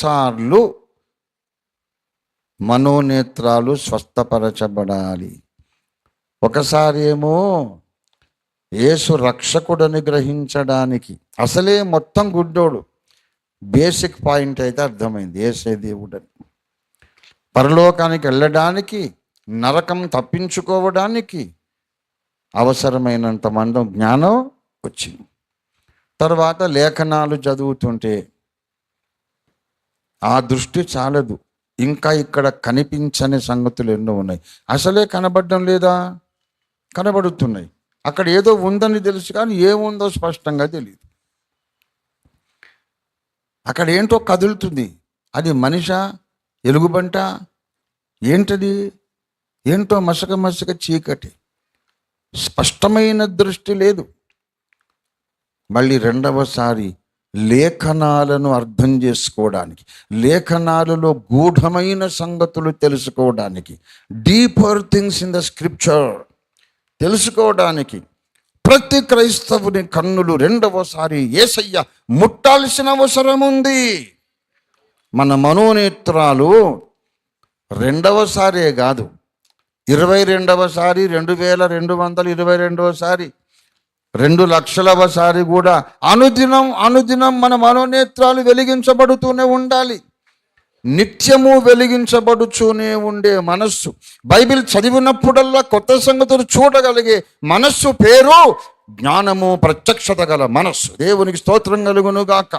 సార్లు మనోనేత్రాలు స్వస్థపరచబడాలి. ఒకసారి ఏమో యేసు రక్షకుడని గ్రహించడానికి, అసలే మొత్తం గుడ్డోడు, బేసిక్ పాయింట్ అయితే అర్థమైంది, యేసే దేవుడని. పరలోకానికి వెళ్ళడానికి, నరకం తప్పించుకోవడానికి అవసరమైనంత మందం జ్ఞానం వచ్చింది. తర్వాత లేఖనాలు చదువుతుంటే ఆ దృష్టి చాలదు, ఇంకా ఇక్కడ కనిపించని సంగతులు ఎన్నో ఉన్నాయి. అసలే కనబడడం లేదా? కనబడుతున్నాయి. అక్కడ ఏదో ఉందని తెలుసు కానీ ఏముందో స్పష్టంగా తెలియదు. అక్కడ ఏంటో కదులుతుంది. అది మనిషా, ఎలుగుబంట, ఏంటది? ఏంటో మసక మసక చీకటి, స్పష్టమైన దృష్టి లేదు. మళ్ళీ రెండవసారి లేఖనాలను అర్థం చేసుకోవడానికి, లేఖనాలలో గూఢమైన సంగతులు తెలుసుకోవడానికి, deeper things in the scripture తెలుసుకోవడానికి ప్రతి క్రైస్తవుని కన్నులు రెండవసారి యేసయ్య ముట్టాల్సిన అవసరం ఉంది. మన మనోనేత్రాలు రెండవసారే కాదు, 22వసారి, 2222వసారి, 2,00,000వసారి కూడా అనుదినం మన మనోనేత్రాలు వెలిగించబడుతూనే ఉండాలి. నిత్యము వెలిగించబడుతూనే ఉండే మనస్సు, బైబిల్ చదివినప్పుడల్లా కొత్త సంగతులు చూడగలిగే మనస్సు పేరు జ్ఞానము, ప్రత్యక్షత గల మనస్సు. దేవునికి స్తోత్రం కలుగును గాక.